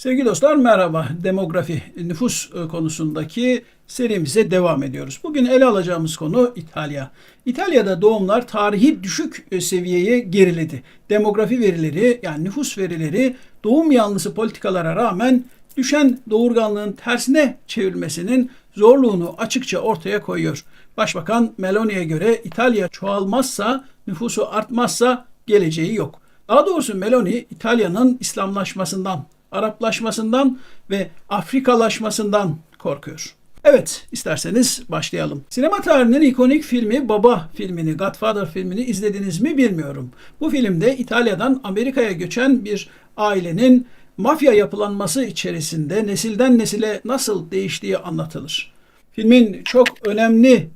Sevgili dostlar merhaba. Demografi, nüfus konusundaki serimize devam ediyoruz. Bugün ele alacağımız konu İtalya. İtalya'da doğumlar tarihi düşük seviyeye geriledi. Demografi verileri yani nüfus verileri doğum yanlısı politikalara rağmen düşen doğurganlığın tersine çevirmesinin zorluğunu açıkça ortaya koyuyor. Başbakan Meloni'ye göre İtalya çoğalmazsa, nüfusu artmazsa geleceği yok. Daha doğrusu Meloni İtalya'nın İslamlaşmasından, Araplaşmasından ve Afrikalaşmasından korkuyor. Evet, isterseniz başlayalım. Sinema tarihinin ikonik filmi Baba filmini, Godfather filmini izlediniz mi bilmiyorum. Bu filmde İtalya'dan Amerika'ya göçen bir ailenin mafya yapılanması içerisinde nesilden nesile nasıl değiştiği anlatılır. Filmin çok önemli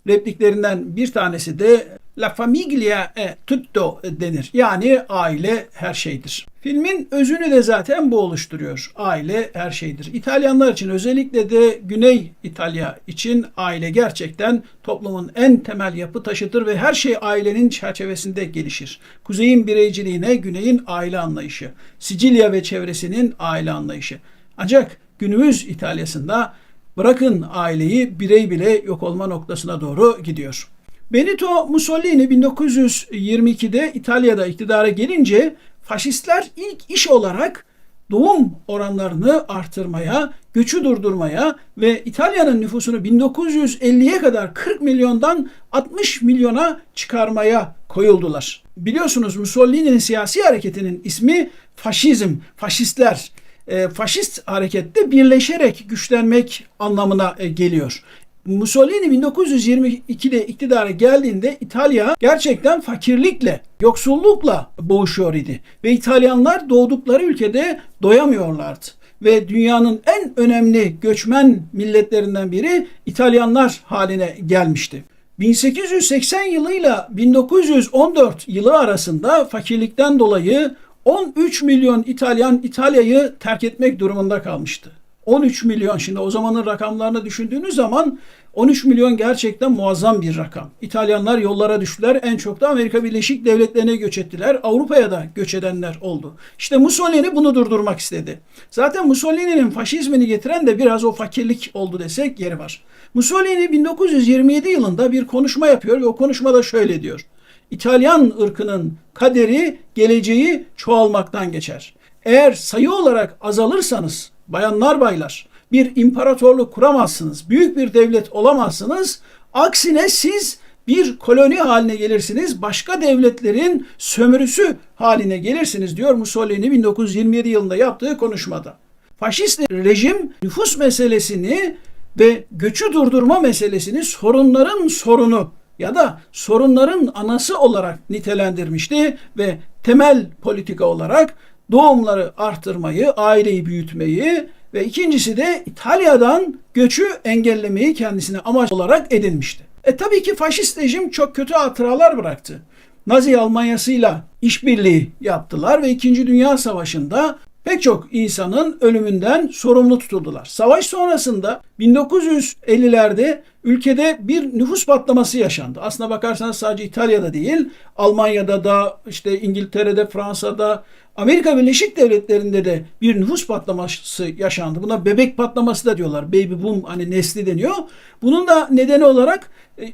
repliklerinden bir tanesi de La famiglia è tutto denir. Yani aile her şeydir. Filmin özünü de zaten bu oluşturuyor. Aile her şeydir. İtalyanlar için özellikle de Güney İtalya için aile gerçekten toplumun en temel yapı taşıdır ve her şey ailenin çerçevesinde gelişir. Kuzeyin bireyciliğine Güney'in aile anlayışı, Sicilya ve çevresinin aile anlayışı. Ancak günümüz İtalya'sında bırakın aileyi birey bile yok olma noktasına doğru gidiyor. Benito Mussolini 1922'de İtalya'da iktidara gelince faşistler ilk iş olarak doğum oranlarını artırmaya, göçü durdurmaya ve İtalya'nın nüfusunu 1950'ye kadar 40 milyondan 60 milyona çıkarmaya koyuldular. Biliyorsunuz Mussolini'nin siyasi hareketinin ismi faşizm, faşistler. Faşist harekette birleşerek güçlenmek anlamına geliyor. Mussolini 1922'de iktidara geldiğinde İtalya gerçekten fakirlikle, yoksullukla boğuşuyor idi. Ve İtalyanlar doğdukları ülkede doyamıyorlardı. Ve dünyanın en önemli göçmen milletlerinden biri İtalyanlar haline gelmişti. 1880 yılıyla 1914 yılı arasında fakirlikten dolayı 13 milyon İtalyan İtalya'yı terk etmek durumunda kalmıştı. 13 milyon, şimdi o zamanın rakamlarını düşündüğünüz zaman 13 milyon gerçekten muazzam bir rakam. İtalyanlar yollara düştüler. En çok da Amerika Birleşik Devletleri'ne göç ettiler. Avrupa'ya da göç edenler oldu. İşte Mussolini bunu durdurmak istedi. Zaten Mussolini'nin faşizmini getiren de biraz o fakirlik oldu desek yeri var. Mussolini 1927 yılında bir konuşma yapıyor ve o konuşmada şöyle diyor. İtalyan ırkının kaderi, geleceği çoğalmaktan geçer. Eğer sayı olarak azalırsanız, bayanlar baylar, bir imparatorluk kuramazsınız, büyük bir devlet olamazsınız. Aksine siz bir koloni haline gelirsiniz, başka devletlerin sömürüsü haline gelirsiniz diyor Mussolini 1927 yılında yaptığı konuşmada. Faşist rejim nüfus meselesini ve göçü durdurma meselesini sorunların sorunu ya da sorunların anası olarak nitelendirmişti ve temel politika olarak doğumları artırmayı, aileyi büyütmeyi ve ikincisi de İtalya'dan göçü engellemeyi kendisine amaç olarak edinmişti. Tabii ki faşist rejim çok kötü hatıralar bıraktı. Nazi Almanya'sıyla işbirliği yaptılar ve 2. Dünya Savaşı'nda pek çok insanın ölümünden sorumlu tutuldular. Savaş sonrasında 1950'lerde ülkede bir nüfus patlaması yaşandı. Aslına bakarsanız sadece İtalya'da değil, Almanya'da da, işte İngiltere'de, Fransa'da, Amerika Birleşik Devletleri'nde de bir nüfus patlaması yaşandı. Buna bebek patlaması da diyorlar. Baby boom hani nesli deniyor. Bunun da nedeni olarak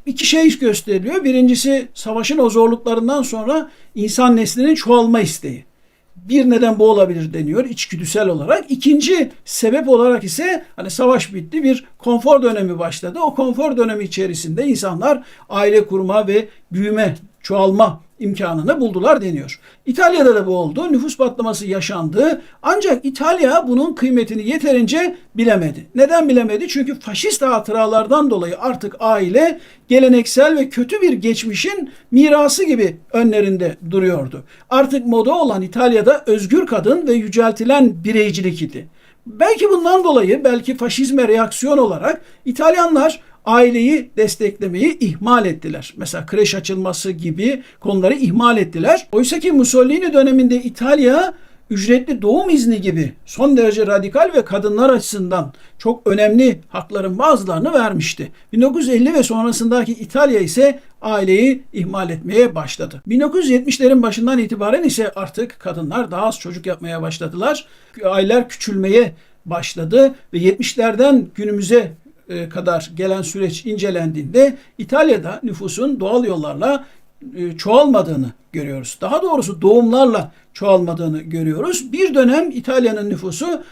iki şey gösteriliyor. Birincisi savaşın o zorluklarından sonra insan neslinin çoğalma isteği. Bir neden bu olabilir deniyor içgüdüsel olarak. İkinci sebep olarak ise hani savaş bitti, bir konfor dönemi başladı. O konfor dönemi içerisinde insanlar aile kurma ve büyüme, çoğalma imkanını buldular deniyor. İtalya'da da bu oldu. Nüfus patlaması yaşandı. Ancak İtalya bunun kıymetini yeterince bilemedi. Neden bilemedi? Çünkü faşist hatıralardan dolayı artık aile geleneksel ve kötü bir geçmişin mirası gibi önlerinde duruyordu. Artık moda olan İtalya'da özgür kadın ve yüceltilen bireycilik idi. Belki bundan dolayı, belki faşizme reaksiyon olarak İtalyanlar aileyi desteklemeyi ihmal ettiler. Mesela kreş açılması gibi konuları ihmal ettiler. Oysa ki Mussolini döneminde İtalya ücretli doğum izni gibi son derece radikal ve kadınlar açısından çok önemli hakların bazılarını vermişti. 1950 ve sonrasındaki İtalya ise aileyi ihmal etmeye başladı. 1970'lerin başından itibaren ise artık kadınlar daha az çocuk yapmaya başladılar. Aileler küçülmeye başladı ve 70'lerden günümüze kadar gelen süreç incelendiğinde İtalya'da nüfusun doğal yollarla çoğalmadığını görüyoruz. Daha doğrusu doğumlarla çoğalmadığını görüyoruz. Bir dönem İtalya'nın nüfusu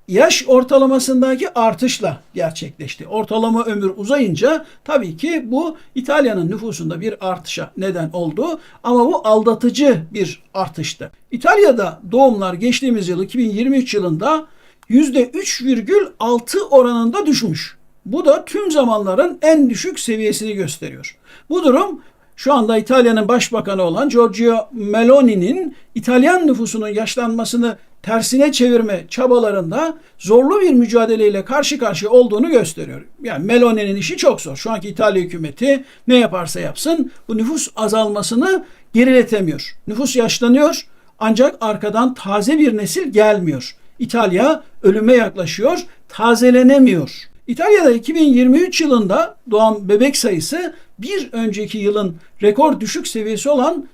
yaş ortalamasındaki artışla gerçekleşti. Ortalama ömür uzayınca tabii ki bu İtalya'nın nüfusunda bir artışa neden oldu ama bu aldatıcı bir artıştı. İtalya'da doğumlar geçtiğimiz yıl 2023 yılında %3,6 oranında düşmüş. Bu da tüm zamanların en düşük seviyesini gösteriyor. Bu durum şu anda İtalya'nın başbakanı olan Giorgia Meloni'nin İtalyan nüfusunun yaşlanmasını tersine çevirme çabalarında zorlu bir mücadeleyle karşı karşıya olduğunu gösteriyor. Yani Meloni'nin işi çok zor. Şu anki İtalya hükümeti ne yaparsa yapsın bu nüfus azalmasını geriletemiyor. Nüfus yaşlanıyor ancak arkadan taze bir nesil gelmiyor. İtalya ölüme yaklaşıyor, tazelenemiyor. İtalya'da 2023 yılında doğan bebek sayısı bir önceki yılın rekor düşük seviyesi olan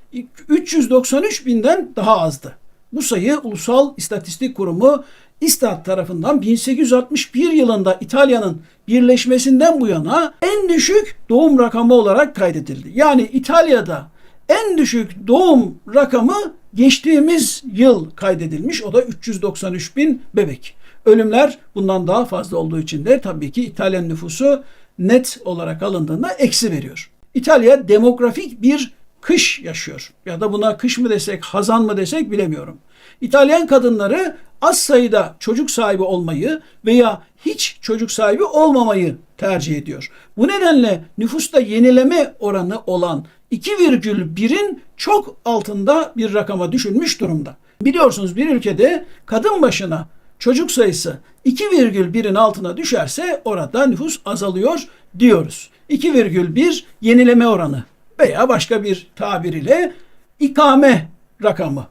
393 binden daha azdı. Bu sayı Ulusal İstatistik Kurumu İSTAT tarafından 1861 yılında İtalya'nın birleşmesinden bu yana en düşük doğum rakamı olarak kaydedildi. Yani İtalya'da en düşük doğum rakamı geçtiğimiz yıl kaydedilmiş. O da 393 bin bebek. Ölümler bundan daha fazla olduğu için de tabii ki İtalyan nüfusu net olarak alındığında eksi veriyor. İtalya demografik bir kış yaşıyor. Ya da buna kış mı desek, hazan mı desek bilemiyorum. İtalyan kadınları az sayıda çocuk sahibi olmayı veya hiç çocuk sahibi olmamayı tercih ediyor. Bu nedenle nüfusta yenileme oranı olan 2,1'in çok altında bir rakama düşülmüş durumda. Biliyorsunuz bir ülkede kadın başına çocuk sayısı 2,1'in altına düşerse orada nüfus azalıyor diyoruz. 2,1 yenileme oranı veya başka bir tabir ile ikame rakamı.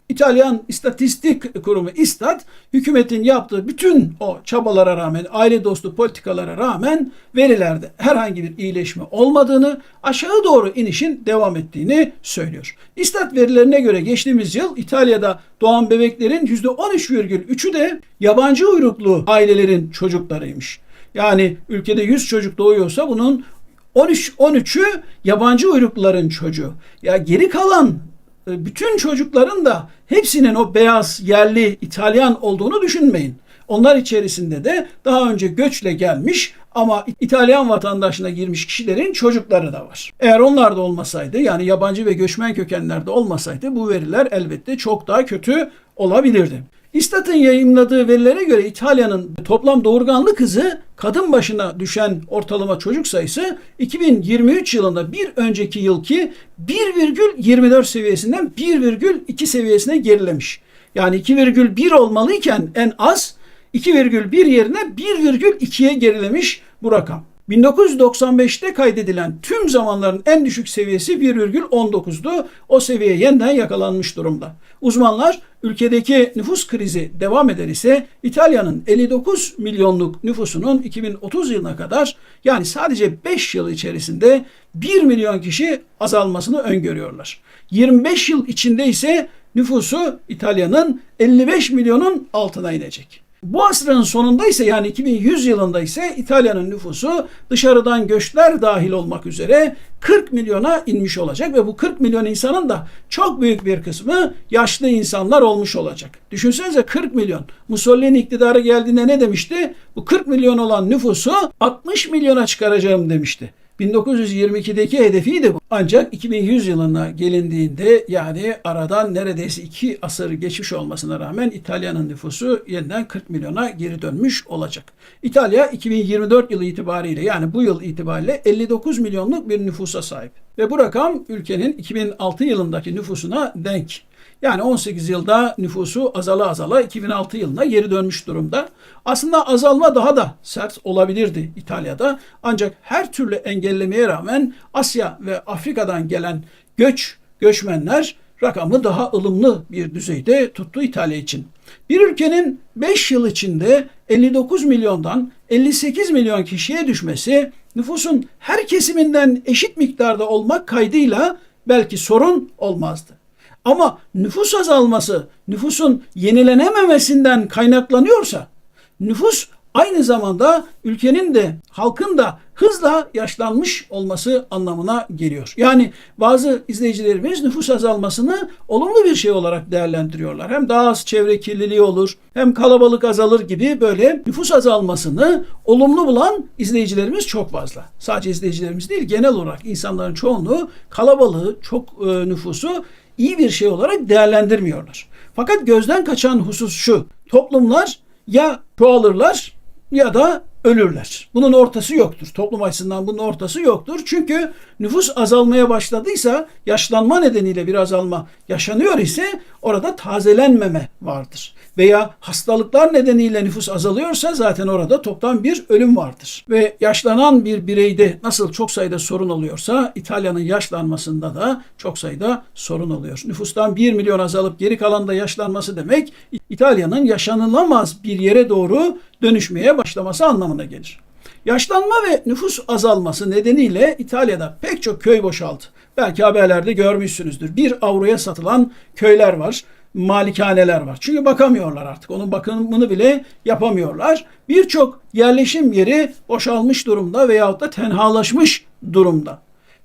İtalyan İstatistik Kurumu İSTAT hükümetin yaptığı bütün o çabalara rağmen, aile dostu politikalara rağmen verilerde herhangi bir iyileşme olmadığını, aşağı doğru inişin devam ettiğini söylüyor. İSTAT verilerine göre geçtiğimiz yıl İtalya'da doğan bebeklerin %13,3'ü de yabancı uyruklu ailelerin çocuklarıymış. Yani ülkede 100 çocuk doğuyorsa bunun 13'ü yabancı uyrukluların çocuğu. Ya geri kalan bütün çocukların da hepsinin o beyaz yerli İtalyan olduğunu düşünmeyin. Onlar içerisinde de daha önce göçle gelmiş ama İtalyan vatandaşlığına girmiş kişilerin çocukları da var. Eğer onlar da olmasaydı, yani yabancı ve göçmen kökenlerde olmasaydı bu veriler elbette çok daha kötü olabilirdi. İSTAT'ın yayımladığı verilere göre İtalya'nın toplam doğurganlık hızı, kadın başına düşen ortalama çocuk sayısı 2023 yılında bir önceki yılki 1,24 seviyesinden 1,2 seviyesine gerilemiş. Yani 2,1 olmalıyken en az 2,1 yerine 1,2'ye gerilemiş bu rakam. 1995'te kaydedilen tüm zamanların en düşük seviyesi 1,19'du. O seviye yeniden yakalanmış durumda. Uzmanlar ülkedeki nüfus krizi devam eder ise İtalya'nın 59 milyonluk nüfusunun 2030 yılına kadar, yani sadece 5 yıl içerisinde 1 milyon kişi azalmasını öngörüyorlar. 25 yıl içinde ise nüfusu İtalya'nın 55 milyonun altına inecek. Bu asrın sonunda ise, yani 2100 yılında ise İtalya'nın nüfusu dışarıdan göçler dahil olmak üzere 40 milyona inmiş olacak ve bu 40 milyon insanın da çok büyük bir kısmı yaşlı insanlar olmuş olacak. Düşünsenize 40 milyon. Mussolini iktidara geldiğinde ne demişti? Bu 40 milyon olan nüfusu 60 milyona çıkaracağım demişti. 1922'deki hedefiydi bu. Ancak 2100 yılına gelindiğinde, yani aradan neredeyse 2 asır geçmiş olmasına rağmen İtalya'nın nüfusu yeniden 40 milyona geri dönmüş olacak. İtalya 2024 yılı itibariyle, yani bu yıl itibariyle 59 milyonluk bir nüfusa sahip. Ve bu rakam ülkenin 2006 yılındaki nüfusuna denk. Yani 18 yılda nüfusu azala 2006 yılına geri dönmüş durumda. Aslında azalma daha da sert olabilirdi İtalya'da. Ancak her türlü engellemeye rağmen Asya ve Afrika'dan gelen göçmenler rakamı daha ılımlı bir düzeyde tuttu İtalya için. Bir ülkenin 5 yıl içinde 59 milyondan 58 milyon kişiye düşmesi nüfusun her kesiminden eşit miktarda olmak kaydıyla belki sorun olmazdı. Ama nüfus azalması nüfusun yenilenememesinden kaynaklanıyorsa, nüfus aynı zamanda ülkenin de halkın da hızla yaşlanmış olması anlamına geliyor. Yani bazı izleyicilerimiz nüfus azalmasını olumlu bir şey olarak değerlendiriyorlar. Hem daha az çevre kirliliği olur, hem kalabalık azalır gibi böyle nüfus azalmasını olumlu bulan izleyicilerimiz çok fazla. Sadece izleyicilerimiz değil, genel olarak insanların çoğunluğu kalabalığı, çok nüfusu iyi bir şey olarak değerlendirmiyorlar. Fakat gözden kaçan husus şu: toplumlar ya çoğalırlar ya da ölürler. Bunun ortası yoktur. Toplum açısından bunun ortası yoktur. Çünkü nüfus azalmaya başladıysa, yaşlanma nedeniyle bir azalma yaşanıyor ise orada tazelenmeme vardır. Veya hastalıklar nedeniyle nüfus azalıyorsa zaten orada toptan bir ölüm vardır. Ve yaşlanan bir bireyde nasıl çok sayıda sorun oluyorsa İtalya'nın yaşlanmasında da çok sayıda sorun oluyor. Nüfustan 1 milyon azalıp geri kalan da yaşlanması demek İtalya'nın yaşanılamaz bir yere doğru dönüşmeye başlaması anlamına gelir. Yaşlanma ve nüfus azalması nedeniyle İtalya'da pek çok köy boşaldı. Belki haberlerde görmüşsünüzdür. 1 avroya satılan köyler var, malikaneler var. Çünkü bakamıyorlar artık. Onun bakımını bile yapamıyorlar. Birçok yerleşim yeri boşalmış durumda veyahut da tenhalaşmış durumda.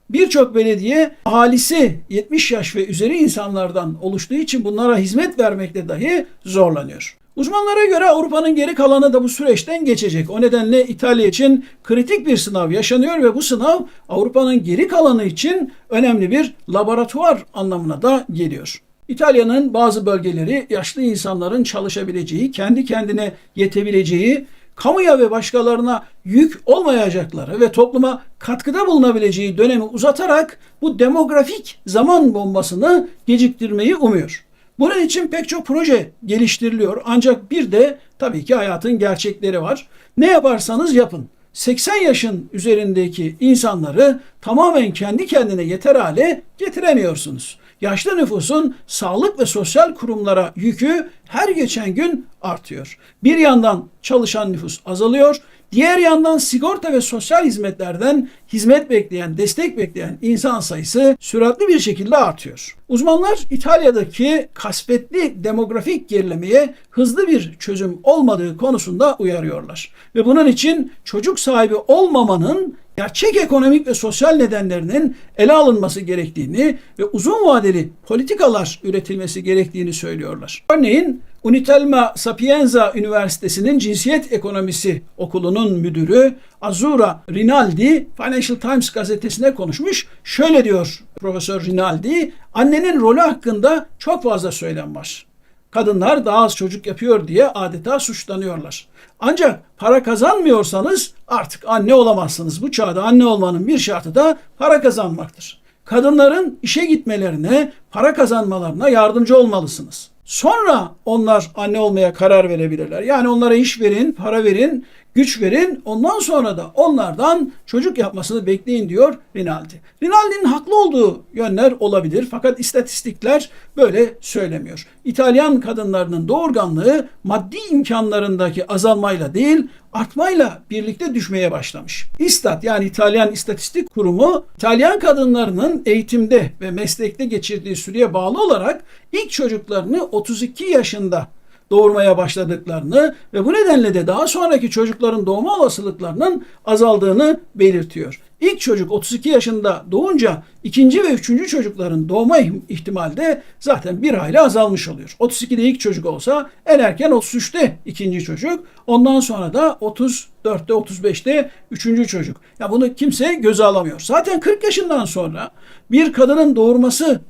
Birçok belediye ahalisi 70 yaş ve üzeri insanlardan oluştuğu için bunlara hizmet vermekte dahi zorlanıyor. Uzmanlara göre Avrupa'nın geri kalanı da bu süreçten geçecek. O nedenle İtalya için kritik bir sınav yaşanıyor ve bu sınav Avrupa'nın geri kalanı için önemli bir laboratuvar anlamına da geliyor. İtalya'nın bazı bölgeleri yaşlı insanların çalışabileceği, kendi kendine yetebileceği, kamuya ve başkalarına yük olmayacakları ve topluma katkıda bulunabileceği dönemi uzatarak bu demografik zaman bombasını geciktirmeyi umuyor. Bunun için pek çok proje geliştiriliyor. Ancak bir de tabii ki hayatın gerçekleri var. Ne yaparsanız yapın, 80 yaşın üzerindeki insanları tamamen kendi kendine yeter hale getiremiyorsunuz. Yaşlı nüfusun sağlık ve sosyal kurumlara yükü her geçen gün artıyor. Bir yandan çalışan nüfus azalıyor, diğer yandan sigorta ve sosyal hizmetlerden hizmet bekleyen, destek bekleyen insan sayısı süratli bir şekilde artıyor. Uzmanlar İtalya'daki kasvetli demografik gerilemeye hızlı bir çözüm olmadığı konusunda uyarıyorlar. Ve bunun için çocuk sahibi olmamanın gerçek ekonomik ve sosyal nedenlerinin ele alınması gerektiğini ve uzun vadeli politikalar üretilmesi gerektiğini söylüyorlar. Örneğin Unitelma Sapienza Üniversitesi'nin Cinsiyet Ekonomisi Okulu'nun müdürü Azzurra Rinaldi Financial Times gazetesine konuşmuş. Şöyle diyor Profesör Rinaldi: annenin rolü hakkında çok fazla söylem var. Kadınlar daha az çocuk yapıyor diye adeta suçlanıyorlar. Ancak para kazanmıyorsanız artık anne olamazsınız. Bu çağda anne olmanın bir şartı da para kazanmaktır. Kadınların işe gitmelerine, para kazanmalarına yardımcı olmalısınız. Sonra onlar anne olmaya karar verebilirler. Yani onlara iş verin, para verin, güç verin. Ondan sonra da onlardan çocuk yapmasını bekleyin diyor Rinaldi. Rinaldi'nin haklı olduğu yönler olabilir fakat istatistikler böyle söylemiyor. İtalyan kadınlarının doğurganlığı maddi imkanlarındaki azalmayla değil, artmayla birlikte düşmeye başlamış. İstat yani İtalyan İstatistik Kurumu, İtalyan kadınlarının eğitimde ve meslekte geçirdiği süreye bağlı olarak ilk çocuklarını 32 yaşında doğurmaya başladıklarını ve bu nedenle de daha sonraki çocukların doğma olasılıklarının azaldığını belirtiyor. İlk çocuk 32 yaşında doğunca ikinci ve üçüncü çocukların doğma ihtimali de zaten bir hayli azalmış oluyor. 32'de ilk çocuk olsa en erken 33'te ikinci çocuk, ondan sonra da 34'te 35'te üçüncü çocuk. Ya bunu kimse göze alamıyor. Zaten 40 yaşından sonra bir kadının doğurması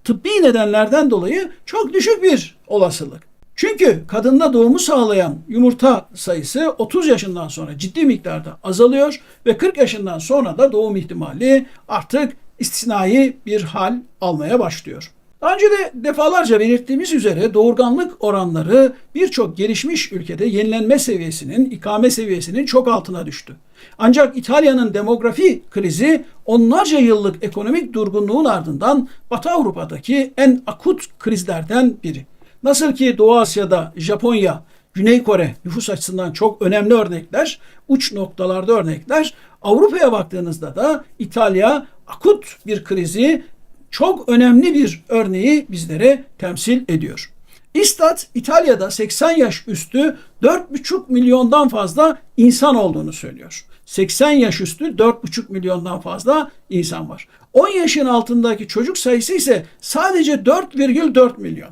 tıbbi nedenlerden dolayı çok düşük bir olasılık. Çünkü kadında doğumu sağlayan yumurta sayısı 30 yaşından sonra ciddi miktarda azalıyor ve 40 yaşından sonra da doğum ihtimali artık istisnai bir hal almaya başlıyor. Daha önce de defalarca belirttiğimiz üzere doğurganlık oranları birçok gelişmiş ülkede yenilenme seviyesinin, ikame seviyesinin çok altına düştü. Ancak İtalya'nın demografi krizi onlarca yıllık ekonomik durgunluğun ardından Batı Avrupa'daki en akut krizlerden biri. Nasıl ki Doğu Asya'da Japonya, Güney Kore nüfus açısından çok önemli örnekler, uç noktalarda örnekler, Avrupa'ya baktığınızda da İtalya akut bir krizi, çok önemli bir örneği bizlere temsil ediyor. İstat, İtalya'da 80 yaş üstü 4,5 milyondan fazla insan olduğunu söylüyor. 80 yaş üstü 4,5 milyondan fazla insan var. 10 yaşın altındaki çocuk sayısı ise sadece 4,4 milyon.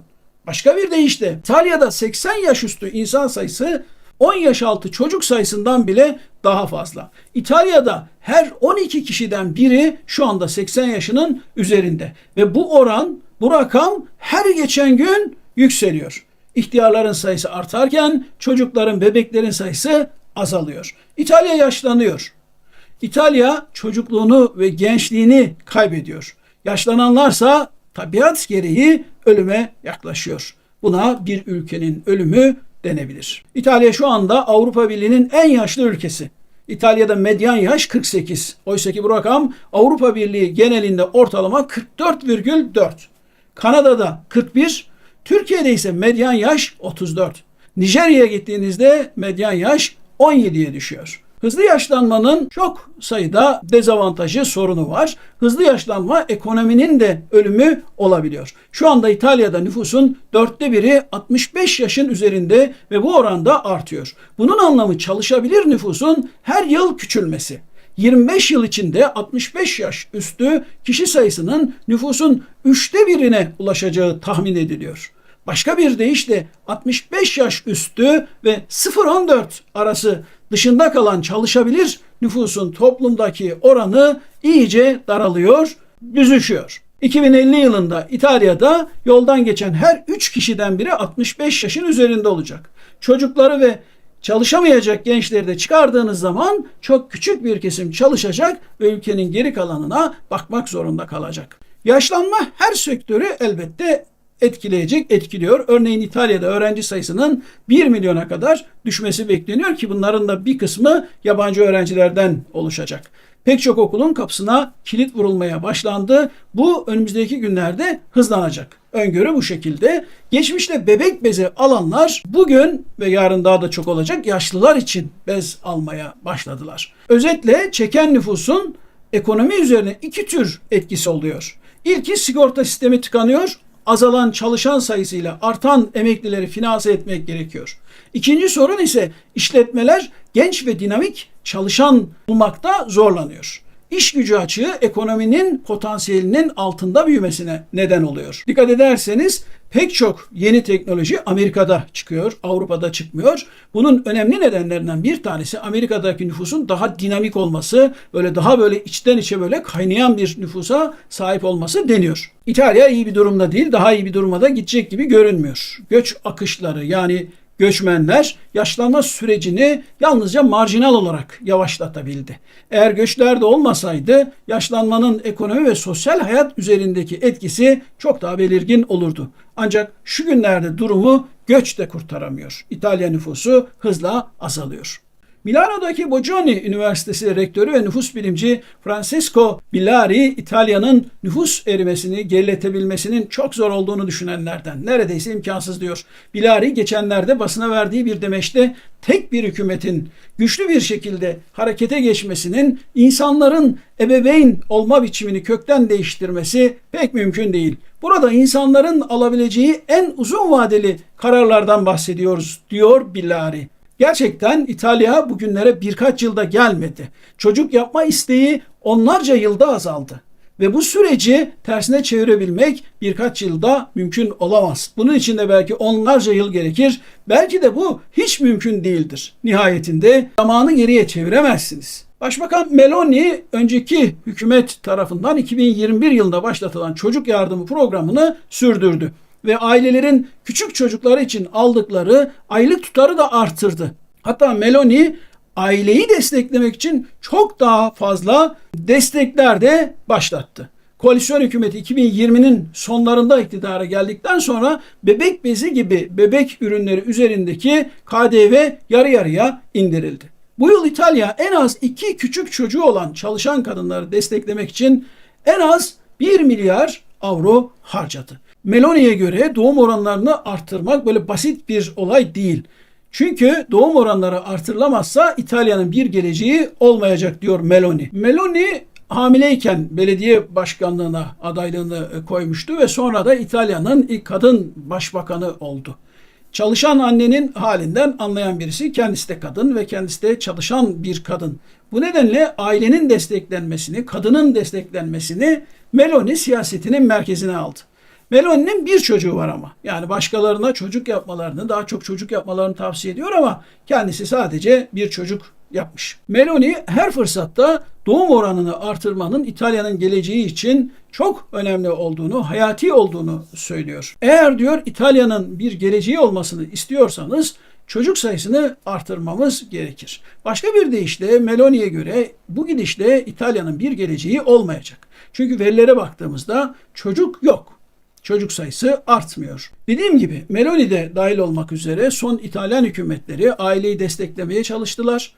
Başka bir deyişle İtalya'da 80 yaş üstü insan sayısı 10 yaş altı çocuk sayısından bile daha fazla. İtalya'da her 12 kişiden biri şu anda 80 yaşının üzerinde ve bu oran, bu rakam her geçen gün yükseliyor. İhtiyarların sayısı artarken çocukların, bebeklerin sayısı azalıyor. İtalya yaşlanıyor. İtalya çocukluğunu ve gençliğini kaybediyor. Yaşlananlarsa tabiat gereği ölüme yaklaşıyor. Buna bir ülkenin ölümü denebilir. İtalya şu anda Avrupa Birliği'nin en yaşlı ülkesi. İtalya'da medyan yaş 48. Oysa ki bu rakam Avrupa Birliği genelinde ortalama 44,4. Kanada'da 41, Türkiye'de ise medyan yaş 34. Nijerya'ya gittiğinizde medyan yaş 17'ye düşüyor. Hızlı yaşlanmanın çok sayıda dezavantajı, sorunu var. Hızlı yaşlanma ekonominin de ölümü olabiliyor. Şu anda İtalya'da nüfusun 1/4'ü 65 yaşın üzerinde ve bu oranda artıyor. Bunun anlamı çalışabilir nüfusun her yıl küçülmesi. 25 yıl içinde 65 yaş üstü kişi sayısının nüfusun 1/3'üne ulaşacağı tahmin ediliyor. Başka bir deyişle 65 yaş üstü ve 0-14 arası dışında kalan çalışabilir nüfusun toplumdaki oranı iyice daralıyor, büzüşüyor. 2050 yılında İtalya'da yoldan geçen her 3 kişiden biri 65 yaşın üzerinde olacak. Çocukları ve çalışamayacak gençleri de çıkardığınız zaman çok küçük bir kesim çalışacak ve ülkenin geri kalanına bakmak zorunda kalacak. Yaşlanma her sektörü elbette etkiliyor. Örneğin İtalya'da öğrenci sayısının 1 milyona kadar düşmesi bekleniyor ki bunların da bir kısmı yabancı öğrencilerden oluşacak. Pek çok okulun kapısına kilit vurulmaya başlandı. Bu önümüzdeki günlerde hızlanacak. Öngörü bu şekilde. Geçmişte bebek bezi alanlar bugün ve yarın daha da çok olacak yaşlılar için bez almaya başladılar. Özetle çeken nüfusun ekonomi üzerine iki tür etkisi oluyor. İlki sigorta sistemi tıkanıyor. Azalan çalışan sayısıyla artan emeklileri finanse etmek gerekiyor. İkinci sorun ise işletmeler genç ve dinamik çalışan bulmakta zorlanıyor. İş gücü açığı ekonominin potansiyelinin altında büyümesine neden oluyor. Dikkat ederseniz pek çok yeni teknoloji Amerika'da çıkıyor, Avrupa'da çıkmıyor. Bunun önemli nedenlerinden bir tanesi Amerika'daki nüfusun daha dinamik olması, daha içten içe kaynayan bir nüfusa sahip olması deniyor. İtalya iyi bir durumda değil, daha iyi bir duruma da gidecek gibi görünmüyor. Göç akışları yani göçmenler yaşlanma sürecini yalnızca marjinal olarak yavaşlatabildi. Eğer göçler de olmasaydı yaşlanmanın ekonomi ve sosyal hayat üzerindeki etkisi çok daha belirgin olurdu. Ancak şu günlerde durumu göç de kurtaramıyor. İtalya nüfusu hızla azalıyor. Milano'daki Bocconi Üniversitesi rektörü ve nüfus bilimci Francesco Billari, İtalya'nın nüfus erimesini geriletebilmesinin çok zor olduğunu düşünenlerden, neredeyse imkansız diyor. Billari geçenlerde basına verdiği bir demeçte tek bir hükümetin güçlü bir şekilde harekete geçmesinin insanların ebeveyn olma biçimini kökten değiştirmesi pek mümkün değil. Burada insanların alabileceği en uzun vadeli kararlardan bahsediyoruz diyor Billari. Gerçekten İtalya bugünlere birkaç yılda gelmedi. Çocuk yapma isteği onlarca yılda azaldı. Ve bu süreci tersine çevirebilmek birkaç yılda mümkün olamaz. Bunun için de belki onlarca yıl gerekir. Belki de bu hiç mümkün değildir. Nihayetinde zamanı geriye çeviremezsiniz. Başbakan Meloni önceki hükümet tarafından 2021 yılında başlatılan çocuk yardımı programını sürdürdü. Ve ailelerin küçük çocukları için aldıkları aylık tutarı da artırdı. Hatta Meloni aileyi desteklemek için çok daha fazla destekler de başlattı. koalisyon hükümeti 2020'nin sonlarında iktidara geldikten sonra bebek bezi gibi bebek ürünleri üzerindeki KDV yarı yarıya indirildi. Bu yıl İtalya en az 2 küçük çocuğu olan çalışan kadınları desteklemek için en az 1 milyar avro harcadı. Meloni'ye göre doğum oranlarını artırmak böyle basit bir olay değil. Çünkü doğum oranları artırılamazsa İtalya'nın bir geleceği olmayacak diyor Meloni. Meloni hamileyken belediye başkanlığına adaylığını koymuştu ve sonra da İtalya'nın ilk kadın başbakanı oldu. Çalışan annenin halinden anlayan birisi, kendisi de kadın ve kendisi de çalışan bir kadın. Bu nedenle ailenin desteklenmesini, kadının desteklenmesini Meloni siyasetinin merkezine aldı. Meloni'nin bir çocuğu var ama. Yani başkalarına çocuk yapmalarını, daha çok çocuk yapmalarını tavsiye ediyor ama kendisi sadece bir çocuk yapmış. Meloni her fırsatta doğum oranını artırmanın İtalya'nın geleceği için çok önemli olduğunu, hayati olduğunu söylüyor. Eğer diyor İtalya'nın bir geleceği olmasını istiyorsanız çocuk sayısını artırmamız gerekir. Başka bir deyişle Meloni'ye göre bu gidişle İtalya'nın bir geleceği olmayacak. Çünkü verilere baktığımızda çocuk yok. Çocuk sayısı artmıyor. Dediğim gibi Meloni de dahil olmak üzere son İtalyan hükümetleri aileyi desteklemeye çalıştılar.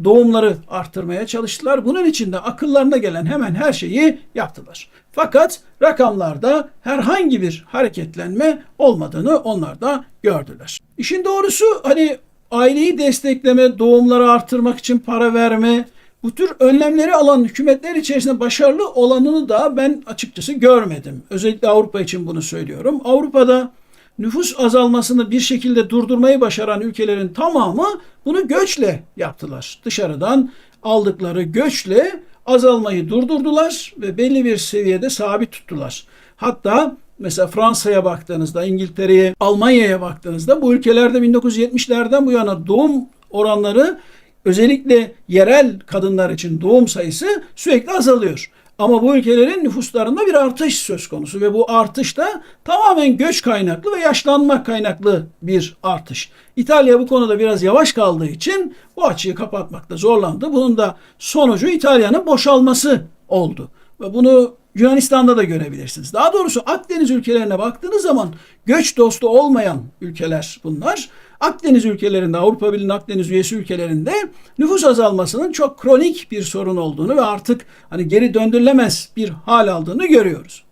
Doğumları arttırmaya çalıştılar. Bunun için de akıllarına gelen hemen her şeyi yaptılar. Fakat rakamlarda herhangi bir hareketlenme olmadığını onlar da gördüler. İşin doğrusu hani aileyi destekleme, doğumları arttırmak için para verme, bu tür önlemleri alan hükümetler içerisinde başarılı olanını da ben açıkçası görmedim. Özellikle Avrupa için bunu söylüyorum. Avrupa'da nüfus azalmasını bir şekilde durdurmayı başaran ülkelerin tamamı bunu göçle yaptılar. Dışarıdan aldıkları göçle azalmayı durdurdular ve belli bir seviyede sabit tuttular. Hatta mesela Fransa'ya baktığınızda, İngiltere'ye, Almanya'ya baktığınızda bu ülkelerde 1970'lerden bu yana doğum oranları özellikle yerel kadınlar için doğum sayısı sürekli azalıyor. Ama bu ülkelerin nüfuslarında bir artış söz konusu ve bu artış da tamamen göç kaynaklı ve yaşlanma kaynaklı bir artış. İtalya bu konuda biraz yavaş kaldığı için bu açığı kapatmakta zorlandı. Bunun da sonucu İtalya'nın boşalması oldu. Ve bunu Yunanistan'da da görebilirsiniz. Daha doğrusu Akdeniz ülkelerine baktığınız zaman göç dostu olmayan ülkeler bunlar. Akdeniz ülkelerinde, Avrupa Birliği'nin Akdeniz üyesi ülkelerinde nüfus azalmasının çok kronik bir sorun olduğunu ve artık hani geri döndürülemez bir hal aldığını görüyoruz.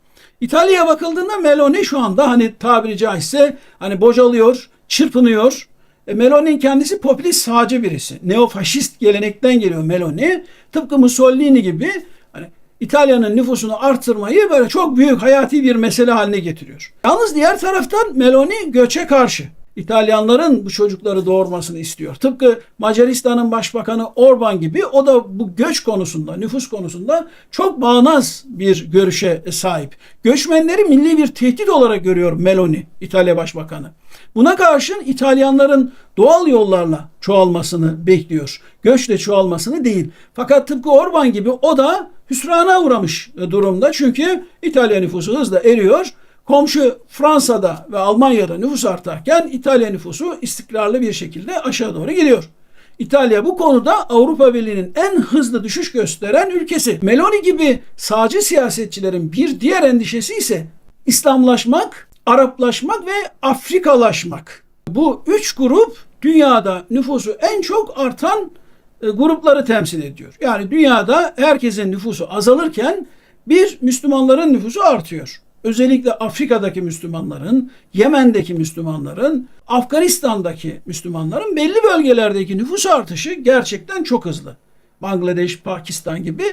İtalya'ya bakıldığında Meloni şu anda hani tabiri caizse hani bocalıyor, çırpınıyor. Meloni'nin kendisi popülist sağcı birisi. Neofaşist gelenekten geliyor Meloni. Tıpkı Mussolini gibi hani İtalya'nın nüfusunu artırmayı böyle çok büyük hayati bir mesele haline getiriyor. Yalnız diğer taraftan Meloni göçe karşı. İtalyanların bu çocukları doğurmasını istiyor. Tıpkı Macaristan'ın başbakanı Orban gibi o da bu göç konusunda, nüfus konusunda çok bağnaz bir görüşe sahip. Göçmenleri milli bir tehdit olarak görüyor Meloni, İtalya Başbakanı. Buna karşın İtalyanların doğal yollarla çoğalmasını bekliyor. Göçle çoğalmasını değil. Fakat tıpkı Orban gibi o da hüsrana uğramış durumda. Çünkü İtalya nüfusu hızla eriyor. Komşu Fransa'da ve Almanya'da nüfus artarken İtalya nüfusu istikrarlı bir şekilde aşağı doğru gidiyor. İtalya bu konuda Avrupa Birliği'nin en hızlı düşüş gösteren ülkesi. Meloni gibi sağcı siyasetçilerin bir diğer endişesi ise İslamlaşmak, Araplaşmak ve Afrikalaşmak. Bu üç grup dünyada nüfusu en çok artan grupları temsil ediyor. Yani dünyada herkesin nüfusu azalırken bir Müslümanların nüfusu artıyor. Özellikle Afrika'daki Müslümanların, Yemen'deki Müslümanların, Afganistan'daki Müslümanların belli bölgelerdeki nüfus artışı gerçekten çok hızlı. Bangladeş, Pakistan gibi,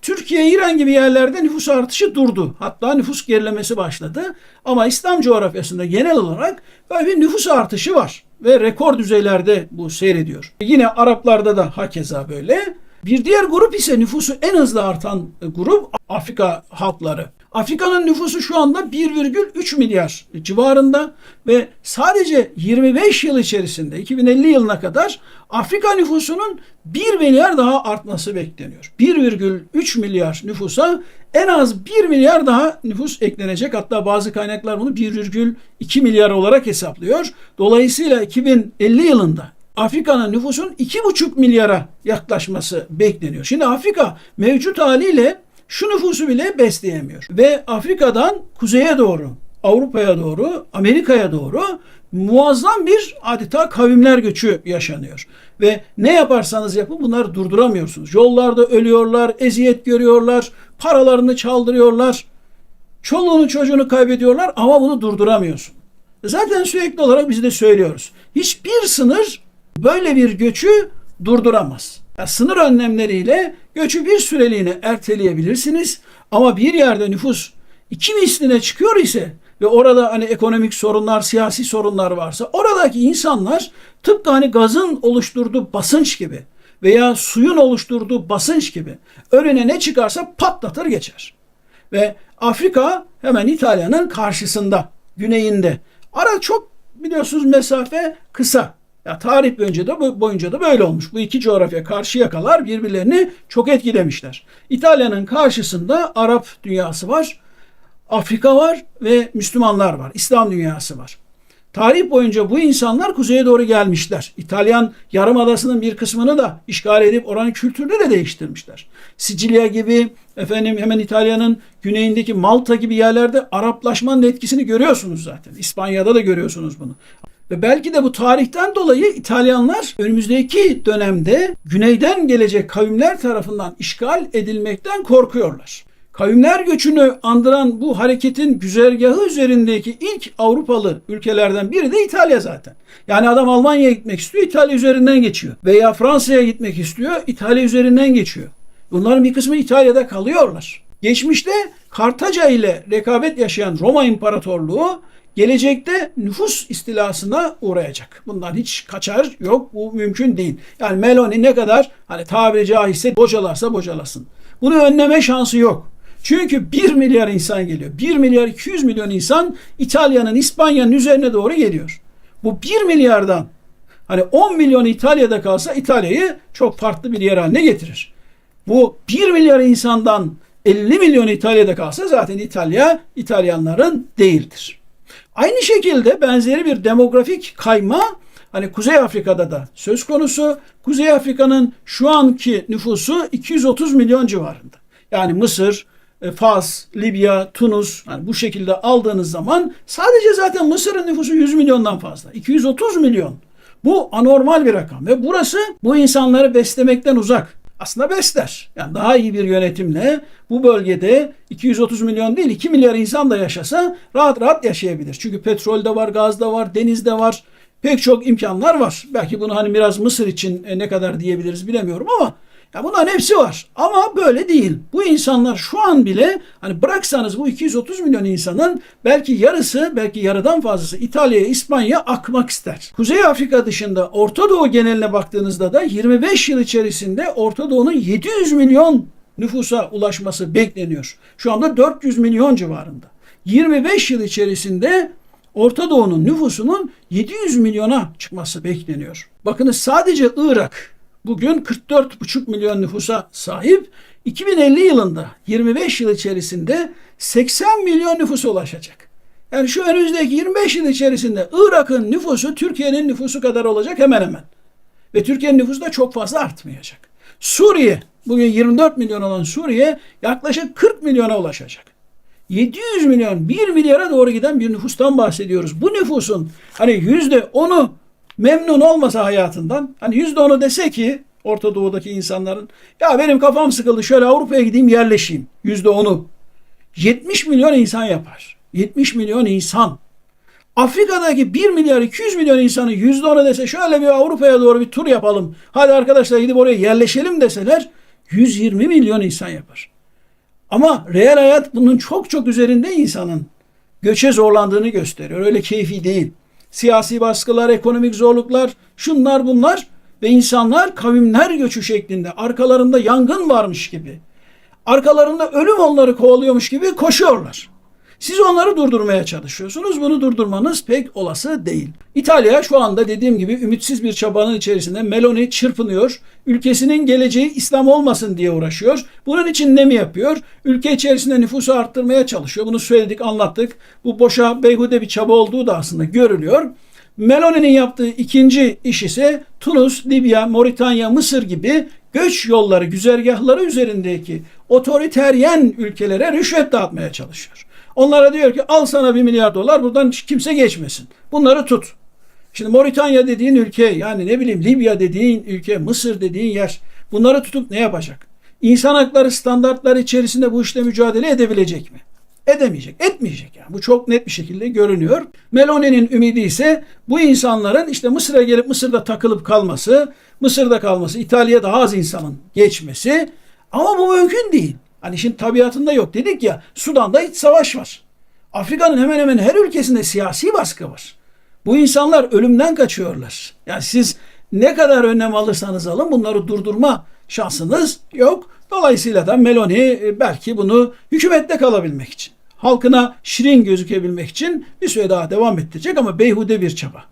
Türkiye, İran gibi yerlerde nüfus artışı durdu. Hatta nüfus gerilemesi başladı. Ama İslam coğrafyasında genel olarak böyle bir nüfus artışı var. Ve rekor düzeylerde bu seyrediyor. Yine Araplarda da hakeza böyle. Bir diğer grup ise nüfusu en hızlı artan grup Afrika halkları. Afrika'nın nüfusu şu anda 1,3 milyar civarında ve sadece 25 yıl içerisinde 2050 yılına kadar Afrika nüfusunun 1 milyar daha artması bekleniyor. 1,3 milyar nüfusa en az 1 milyar daha nüfus eklenecek. Hatta bazı kaynaklar bunu 1,2 milyar olarak hesaplıyor. Dolayısıyla 2050 yılında Afrika'nın nüfusun 2,5 milyara yaklaşması bekleniyor. Şimdi Afrika mevcut haliyle şu nüfusu bile besleyemiyor. Ve Afrika'dan kuzeye doğru, Avrupa'ya doğru, Amerika'ya doğru muazzam bir adeta kavimler göçü yaşanıyor. Ve ne yaparsanız yapın bunları durduramıyorsunuz. Yollarda ölüyorlar, eziyet görüyorlar, paralarını çaldırıyorlar, çoluğunu çocuğunu kaybediyorlar ama bunu durduramıyorsun. Zaten sürekli olarak biz de söylüyoruz. Hiçbir sınır böyle bir göçü durduramaz. Yani sınır önlemleriyle göçü bir süreliğine erteleyebilirsiniz ama bir yerde nüfus 2 misline çıkıyor ise ve orada hani ekonomik sorunlar, siyasi sorunlar varsa oradaki insanlar tıpkı hani gazın oluşturduğu basınç gibi veya suyun oluşturduğu basınç gibi önüne ne çıkarsa patlatır geçer. Ve Afrika hemen İtalya'nın karşısında, güneyinde. Ara çok biliyorsunuz mesafe kısa. Ya tarih boyunca da böyle olmuş. Bu iki coğrafya karşı yakalar birbirlerini çok etkilemişler. İtalya'nın karşısında Arap dünyası var, Afrika var ve Müslümanlar var. İslam dünyası var. Tarih boyunca bu insanlar kuzeye doğru gelmişler. İtalyan yarımadasının bir kısmını da işgal edip oranın kültürünü de değiştirmişler. Sicilya gibi hemen İtalya'nın güneyindeki Malta gibi yerlerde Araplaşmanın etkisini görüyorsunuz zaten. İspanya'da da görüyorsunuz bunu. Ve belki de bu tarihten dolayı İtalyanlar önümüzdeki dönemde güneyden gelecek kavimler tarafından işgal edilmekten korkuyorlar. Kavimler göçünü andıran bu hareketin güzergahı üzerindeki ilk Avrupalı ülkelerden biri de İtalya zaten. Yani adam Almanya'ya gitmek istiyor, İtalya üzerinden geçiyor. Veya Fransa'ya gitmek istiyor, İtalya üzerinden geçiyor. Bunların bir kısmı İtalya'da kalıyorlar. Geçmişte Kartaca ile rekabet yaşayan Roma İmparatorluğu gelecekte nüfus istilasına uğrayacak. Bundan hiç kaçar yok, bu mümkün değil. Yani Meloni ne kadar hani tabiri caizse bocalarsa bocalasın. Bunu önleme şansı yok. Çünkü 1 milyar insan geliyor. 1 milyar 200 milyon insan İtalya'nın, İspanya'nın üzerine doğru geliyor. Bu 1 milyardan hani 10 milyon İtalya'da kalsa İtalya'yı çok farklı bir yer haline getirir. Bu 1 milyar insandan 50 milyon İtalya'da kalsa zaten İtalya İtalyanların değildir. Aynı şekilde benzeri bir demografik kayma hani Kuzey Afrika'da da söz konusu. Kuzey Afrika'nın şu anki nüfusu 230 milyon civarında. Yani Mısır, Fas, Libya, Tunus yani bu şekilde aldığınız zaman sadece zaten Mısır'ın nüfusu 100 milyondan fazla. 230 milyon. Bu anormal bir rakam ve burası bu insanları beslemekten uzak. Aslında besler. Yani daha iyi bir yönetimle bu bölgede 230 milyon değil 2 milyar insan da yaşasa rahat rahat yaşayabilir. Çünkü petrol de var, gaz da var, deniz de var. Pek çok imkanlar var. Belki bunu hani biraz Mısır için ne kadar diyebiliriz bilemiyorum ama ya bunların hepsi var. Ama böyle değil. Bu insanlar şu an bile hani bıraksanız bu 230 milyon insanın belki yarısı, belki yarıdan fazlası İtalya'ya, İspanya'ya akmak ister. Kuzey Afrika dışında Orta Doğu geneline baktığınızda da 25 yıl içerisinde Orta Doğu'nun 700 milyon nüfusa ulaşması bekleniyor. Şu anda 400 milyon civarında. 25 yıl içerisinde Orta Doğu'nun nüfusunun 700 milyona çıkması bekleniyor. Bakınız sadece Irak bugün 44,5 milyon nüfusa sahip. 2050 yılında 25 yıl içerisinde 80 milyon nüfusa ulaşacak. Yani şu önümüzdeki 25 yıl içerisinde Irak'ın nüfusu Türkiye'nin nüfusu kadar olacak hemen hemen. Ve Türkiye'nin nüfusu da çok fazla artmayacak. Suriye, bugün 24 milyon olan Suriye yaklaşık 40 milyona ulaşacak. 700 milyon, 1 milyara doğru giden bir nüfustan bahsediyoruz. Bu nüfusun hani %10'u memnun olmasa hayatından, hani %10'u dese ki Orta Doğu'daki insanların ya benim kafam sıkıldı şöyle Avrupa'ya gideyim yerleşeyim. %10'u 70 milyon insan yapar. 70 milyon insan. Afrika'daki 1 milyar 200 milyon insanı %10'u dese şöyle bir Avrupa'ya doğru bir tur yapalım. Hadi arkadaşlar gidip oraya yerleşelim deseler 120 milyon insan yapar. Ama reel hayat bunun çok çok üzerinde insanın göçe zorlandığını gösteriyor. Öyle keyfi değil. Siyasi baskılar, ekonomik zorluklar, şunlar bunlar ve insanlar kavimler göçü şeklinde arkalarında yangın varmış gibi, arkalarında ölüm onları kovalıyormuş gibi koşuyorlar. Siz onları durdurmaya çalışıyorsunuz. Bunu durdurmanız pek olası değil. İtalya şu anda dediğim gibi ümitsiz bir çabanın içerisinde. Meloni çırpınıyor. Ülkesinin geleceği İslam olmasın diye uğraşıyor. Bunun için ne mi yapıyor? Ülke içerisinde nüfusu arttırmaya çalışıyor. Bunu söyledik, anlattık. Bu boşa beyhude bir çaba olduğu da aslında görülüyor. Meloni'nin yaptığı ikinci iş ise Tunus, Libya, Moritanya, Mısır gibi göç yolları, güzergahları üzerindeki otoriteryen ülkelere rüşvet dağıtmaya çalışıyor. Onlara diyor ki al sana 1 milyar dolar, buradan hiç kimse geçmesin. Bunları tut. Şimdi Moritanya dediğin ülke, yani ne bileyim Libya dediğin ülke, Mısır dediğin yer, bunları tutup ne yapacak? İnsan hakları standartları içerisinde bu işle mücadele edebilecek mi? Edemeyecek, etmeyecek yani. Bu çok net bir şekilde görünüyor. Meloni'nin ümidi ise bu insanların işte Mısır'a gelip Mısır'da takılıp kalması, Mısır'da kalması, İtalya'ya daha az insanın geçmesi. Ama bu mümkün değil. Hani şimdi tabiatında yok dedik ya, Sudan'da iç savaş var. Afrika'nın hemen hemen her ülkesinde siyasi baskı var. Bu insanlar ölümden kaçıyorlar. Yani siz ne kadar önlem alırsanız alın bunları durdurma şansınız yok. Dolayısıyla da Meloni belki bunu hükümette kalabilmek için, halkına şirin gözükebilmek için bir süre daha devam ettirecek ama beyhude bir çaba.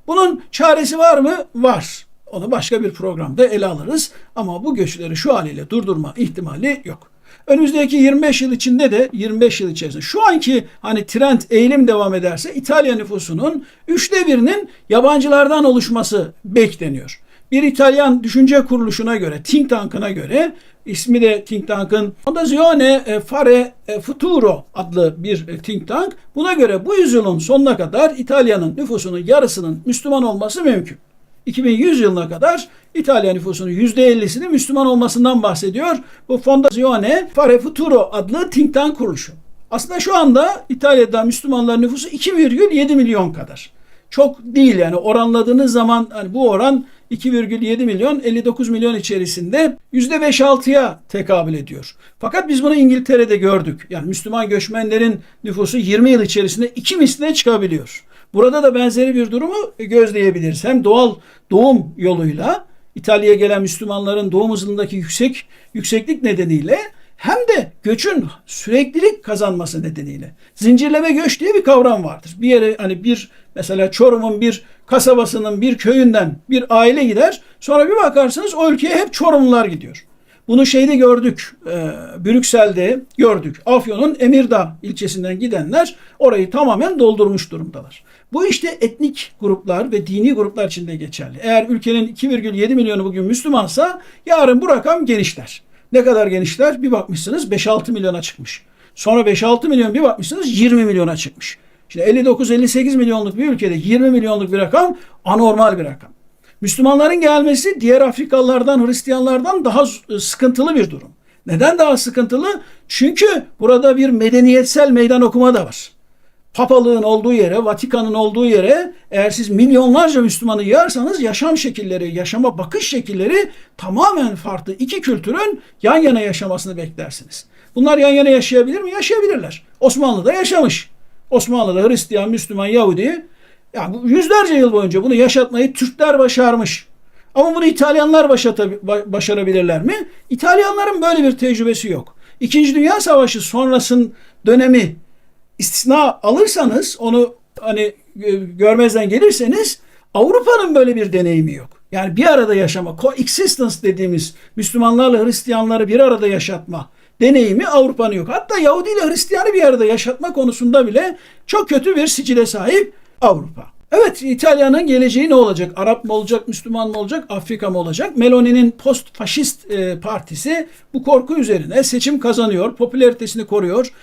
Bunun çaresi var mı? Var. Onu başka bir programda ele alırız. Ama bu göçleri şu haliyle durdurma ihtimali yok. Önümüzdeki 25 yıl içinde de 25 yıl içerisinde şu anki hani trend eğilim devam ederse İtalya nüfusunun 1/3'inin yabancılardan oluşması bekleniyor. Bir İtalyan düşünce kuruluşuna göre, think tank'ına göre, ismi de think tank'ın Fondazione Fare Futuro adlı bir think tank. Buna göre bu yüzyılın sonuna kadar İtalya'nın nüfusunun yarısının Müslüman olması mümkün. 2100 yılına kadar İtalya nüfusunun %50'sinin Müslüman olmasından bahsediyor. Bu Fondazione Fare Futuro adlı think tank kuruluşu. Aslında şu anda İtalya'da Müslümanların nüfusu 2,7 milyon kadar. Çok değil yani oranladığınız zaman hani bu oran 2,7 milyon 59 milyon içerisinde %5-6'ya tekabül ediyor. Fakat biz bunu İngiltere'de gördük. Yani Müslüman göçmenlerin nüfusu 20 yıl içerisinde 2 misline çıkabiliyor. Burada da benzeri bir durumu gözleyebiliriz. Hem doğal doğum yoluyla İtalya'ya gelen Müslümanların doğum hızındaki yükseklik nedeniyle hem de göçün süreklilik kazanması nedeniyle. Zincirleme göç diye bir kavram vardır. Bir yere hani mesela Çorum'un bir kasabasının bir köyünden bir aile gider. Sonra bir bakarsınız o ülkeye hep Çorumlular gidiyor. Bunu şeyde gördük, Brüksel'de gördük. Afyon'un Emirdağ ilçesinden gidenler orayı tamamen doldurmuş durumdalar. Bu işte etnik gruplar ve dini gruplar için de geçerli. Eğer ülkenin 2,7 milyonu bugün Müslümansa yarın bu rakam genişler. Ne kadar genişler? Bir bakmışsınız 5-6 milyona çıkmış. Sonra 5-6 milyon bir bakmışsınız 20 milyona çıkmış. Şimdi 59-58 milyonluk bir ülkede 20 milyonluk bir rakam anormal bir rakam. Müslümanların gelmesi diğer Afrikalılardan, Hristiyanlardan daha sıkıntılı bir durum. Neden daha sıkıntılı? Çünkü burada bir medeniyetsel meydan okuma da var. Papalığın olduğu yere, Vatikan'ın olduğu yere eğer siz milyonlarca Müslümanı yığarsanız yaşam şekilleri, yaşama bakış şekilleri tamamen farklı. İki kültürün yan yana yaşamasını beklersiniz. Bunlar yan yana yaşayabilir mi? Yaşayabilirler. Osmanlı'da yaşamış. Osmanlı'da Hristiyan, Müslüman, Yahudi yani yüzlerce yıl boyunca bunu yaşatmayı Türkler başarmış. Ama bunu İtalyanlar başarabilirler mi? İtalyanların böyle bir tecrübesi yok. İkinci Dünya Savaşı sonrasının dönemi istisna alırsanız, onu hani görmezden gelirseniz Avrupa'nın böyle bir deneyimi yok. Yani bir arada yaşama, coexistence dediğimiz Müslümanlarla Hristiyanları bir arada yaşatma deneyimi Avrupa'nın yok. Hatta Yahudi ile Hristiyanı bir arada yaşatma konusunda bile çok kötü bir sicile sahip Avrupa. Evet, İtalya'nın geleceği ne olacak? Arap mı olacak, Müslüman mı olacak, Afrika mı olacak? Meloni'nin post-faşist partisi bu korku üzerine seçim kazanıyor, popülaritesini koruyor.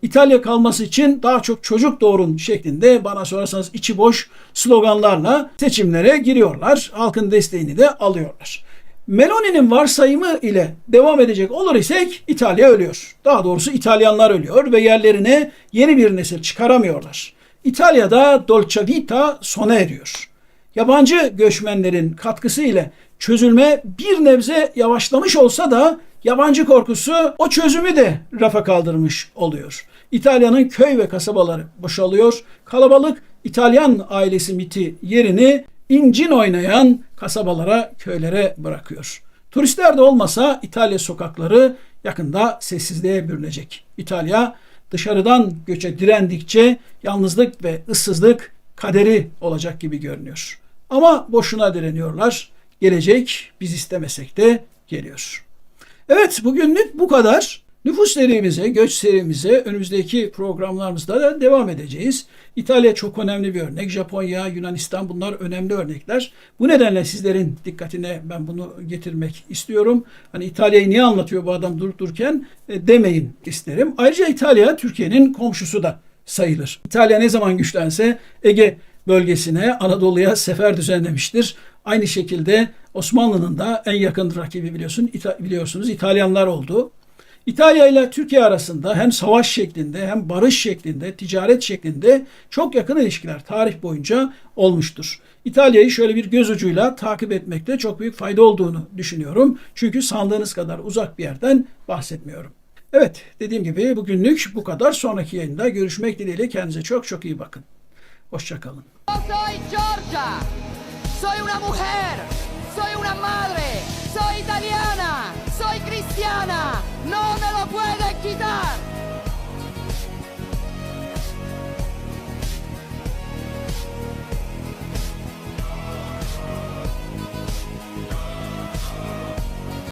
İtalya kalması için daha çok çocuk doğurun şeklinde bana sorarsanız içi boş sloganlarla seçimlere giriyorlar. Halkın desteğini de alıyorlar. Meloni'nin varsayımı ile devam edecek olur isek İtalya ölüyor. Daha doğrusu İtalyanlar ölüyor ve yerlerine yeni bir nesil çıkaramıyorlar. İtalya'da Dolce Vita sona eriyor. Yabancı göçmenlerin katkısı ile çözülme bir nebze yavaşlamış olsa da yabancı korkusu o çözümü de rafa kaldırmış oluyor. İtalya'nın köy ve kasabaları boşalıyor. Kalabalık İtalyan ailesi miti yerini incin oynayan kasabalara, köylere bırakıyor. Turistler de olmasa İtalya sokakları yakında sessizliğe bürünecek. İtalya dışarıdan göçe direndikçe yalnızlık ve ıssızlık kaderi olacak gibi görünüyor. Ama boşuna direniyorlar. Gelecek biz istemesek de geliyor. Evet, bugünlük bu kadar. Nüfus serimize, göç serimize önümüzdeki programlarımızda da devam edeceğiz. İtalya çok önemli bir örnek. Japonya, Yunanistan bunlar önemli örnekler. Bu nedenle sizlerin dikkatine ben bunu getirmek istiyorum. Hani İtalya'yı niye anlatıyor bu adam durup dururken demeyin isterim. Ayrıca İtalya Türkiye'nin komşusu da sayılır. İtalya ne zaman güçlense Ege bölgesine, Anadolu'ya sefer düzenlemiştir. Aynı şekilde Osmanlı'nın da en yakın rakibi biliyorsunuz İtalyanlar oldu. İtalya ile Türkiye arasında hem savaş şeklinde hem barış şeklinde, ticaret şeklinde çok yakın ilişkiler tarih boyunca olmuştur. İtalya'yı şöyle bir göz ucuyla takip etmekte çok büyük fayda olduğunu düşünüyorum. Çünkü sandığınız kadar uzak bir yerden bahsetmiyorum. Evet, dediğim gibi bugünlük bu kadar. Sonraki yayında görüşmek dileğiyle kendinize çok çok iyi bakın. Hoşça kalın. Soy Georgia, soy una mujer.